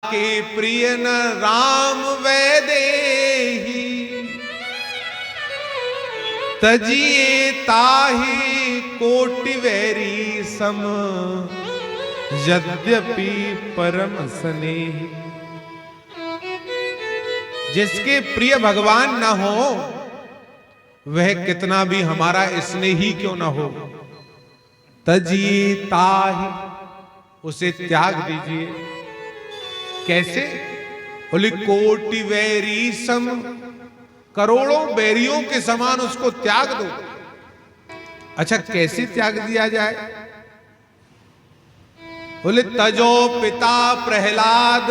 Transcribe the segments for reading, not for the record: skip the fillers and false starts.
के प्रिय न राम वैदेही, तजिए ताहि कोटि वैरी सम, यद्यपि परम स्नेही। जिसके प्रिय भगवान न हो वह कितना भी हमारा स्नेही क्यों न हो, तजिए ताहि, उसे त्याग दीजिए। कैसे? बोले कोटि वैरी सम, करोड़ों बैरियों के समान उसको त्याग दो। अच्छा, कैसे त्याग दिया जाए? बोले तजो पिता प्रहलाद,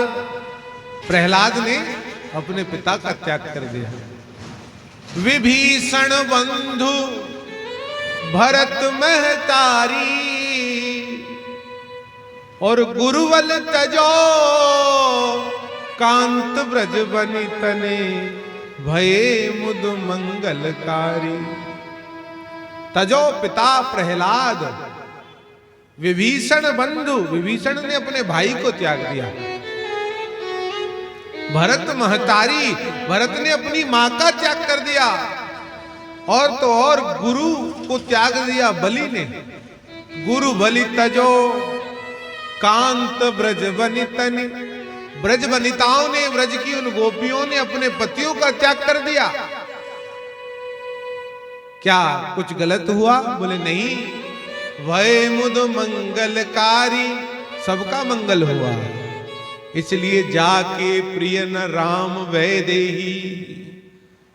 प्रहलाद ने अपने पिता का त्याग कर दिया। विभीषण बंधु भरत महतारी, और गुरुवल तजो कांत ब्रज बनि तने, भये मुद मंगलकारी। तजो पिता प्रहलाद, विभीषण बंधु, विभीषण ने अपने भाई को त्याग दिया। भरत महतारी, भरत ने अपनी मां का त्याग कर दिया। और तो और गुरु को त्याग दिया बलि ने। गुरु बलि तजो कांत ब्रज बनितनि, ब्रज वनिताओं ने, ब्रज की उन गोपियों ने अपने पतियों का त्याग कर दिया। क्या कुछ गलत हुआ? बोले नहीं, भय मुद मंगलकारी, सबका मंगल हुआ। इसलिए जाके प्रिय न राम वैदेही,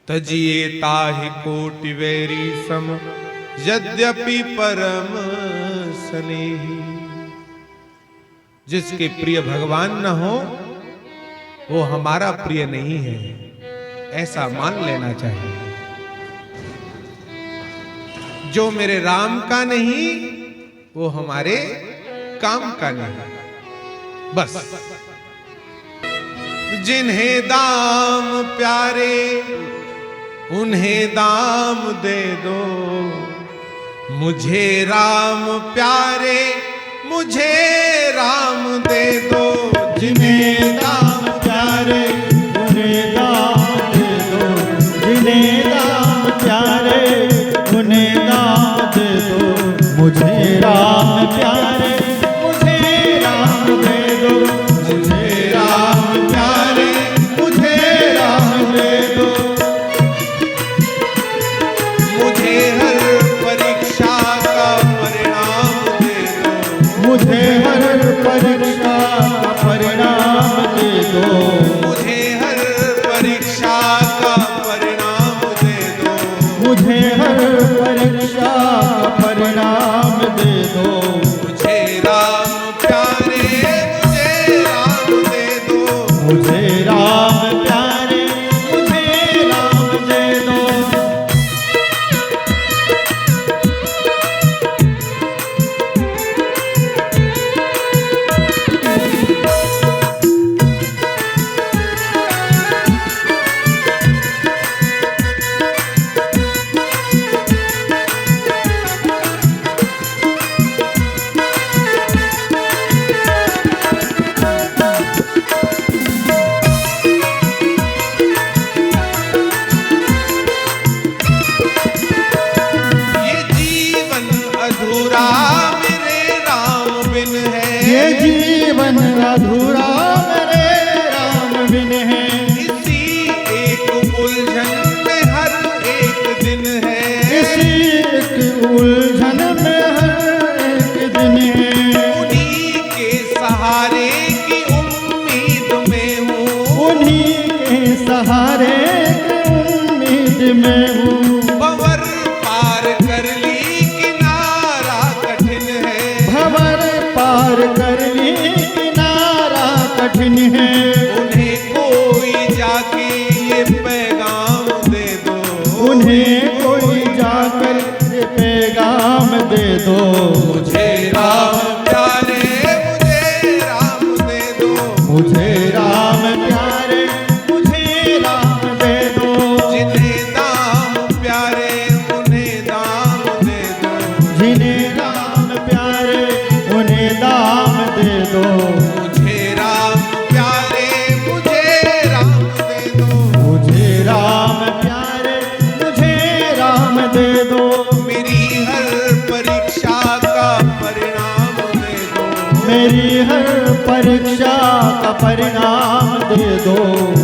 तजिए ताहि कोटि वैरी सम, यद्यपि परम स्नेही। जिसके प्रिय भगवान न हो वो हमारा प्रिय नहीं है, ऐसा मान लेना चाहिए। जो मेरे राम का नहीं वो हमारे काम का नहीं। बस जिन्हें दाम प्यारे उन्हें दाम दे दो, मुझे राम प्यारे मुझे राम दे दो। जिन्हें दाम प्यारे उन्हें दाम दे दो, जिन्हें दाम प्यारे उन्हें दाम दे दो। मुझे राम प्यारे मुझे राम दे दो, मुझे राम प्यारे मुझे राम दे दो। मुझे हर परीक्षा का परिणाम दे दो, मुझे हर परीक्षा का परिणाम दे दो। मुझे हर परीक्षा का परिणाम दे दो। मुझे हर परीक्षा का परिणाम दे दो। मुझे राम प्यारे मुझे राम दे दो। मुझे राम प्यारे मुझे राम दे दो। ये जीवन अधूरा मेरे राम बिन है। ये जीवन अधूरा मेरे राम बिन है। इसी एक उलझन में हर एक दिन है। इसी एक उलझन में हर एक दिन है। उन्हीं के सहारे की उम्मीद में हूँ। उन्हीं के सहारे की उम्मीद में हूँ। भंवर पार कर ली किनारा कठिन है। भंवर पार कर ली किनारा कठिन है। उन्हें कोई जाके ये पैगाम दे दो। उन्हें कोई जाकर ये पैगाम दे दो। मुझे राम प्यारे मुझे राम दे दो। मुझे राम प्यारे मुझे राम दे दो। जिन्हें दाम प्यारे उन्हें दाम दे दो। जिन्हें राम प्यारे उन्हें दाम दे दो। मुझे राम प्यारे का परिणाम दे दो।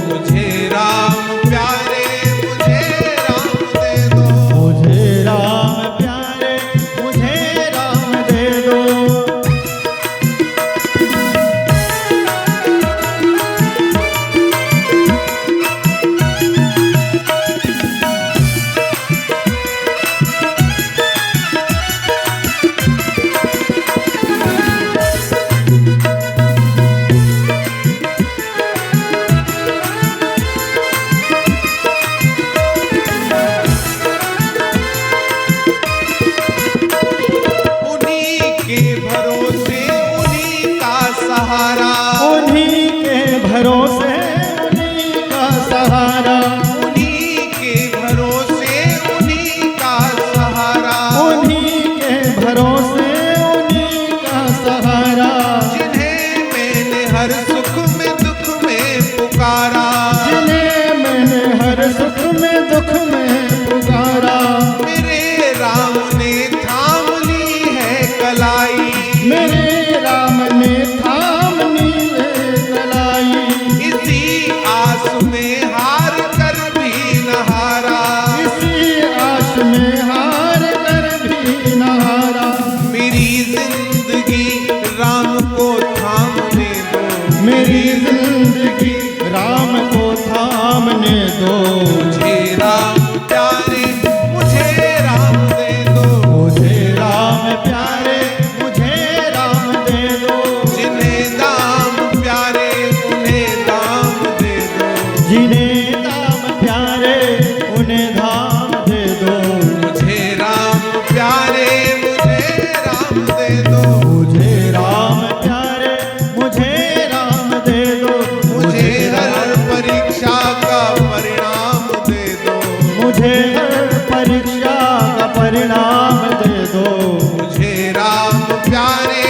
मुझे राम प्यारे मुझे राम दे दो। मुझे राम प्यारे मुझे राम दे दो। उन्हीं के भरोसे उन्हीं का सहारा। उन्हीं के भरोसे उन्हीं का सहारा। उन्हीं के भरोसे उन्हीं का सहारा। उन्हीं के भरोसे उन्हीं का सहारा। जिन्हें मैंने हर सुख में दुख में पुकारा। जिन्हें मैंने हर सुख में दुख में पुकारा। मेरे राम ने थाम ली है कलाई। मेरे राम ने थाम ली है कलाई। इसी आस में हार कर भी न हारा। इसी आस में हार कर भी न हारा। मेरी जिंदगी राम को थामने दो। मेरी जिंदगी राम को थामने दो। मुझे राम प्यारे मुझे राम दे दो। मुझे राम प्यारे मुझे राम दे दो। जिन्हें दाम प्यारे उन्हें दाम दे दो। जिन्हें दाम प्यारे उन्हें धाम दे दो। मुझे राम प्यारे मुझे राम दे दो। मुझे राम प्यारे मुझे राम दे दो। मुझे हर परीक्षा का परिणाम दे दो। मुझे हर परीक्षा का परिणाम दे दो। मुझे राम प्यारे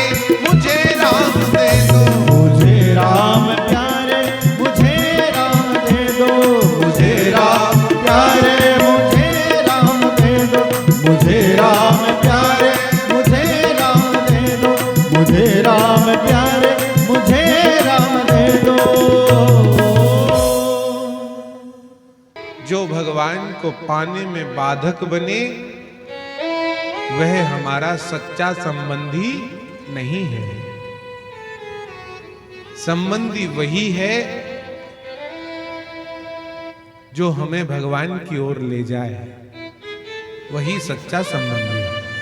मुझे राम दे दो। मुझे राम प्यारे मुझे राम दे दो। मुझे राम प्यारे मुझे राम दे दो। मुझे राम प्यारे मुझे राम दे दो। मुझे राम प्यारे मुझे राम दे दो। जो भगवान को पाने में बाधक बने वह हमारा सच्चा संबंधी नहीं है। संबंधी वही है जो हमें भगवान की ओर ले जाए, वही सच्चा संबंधी है।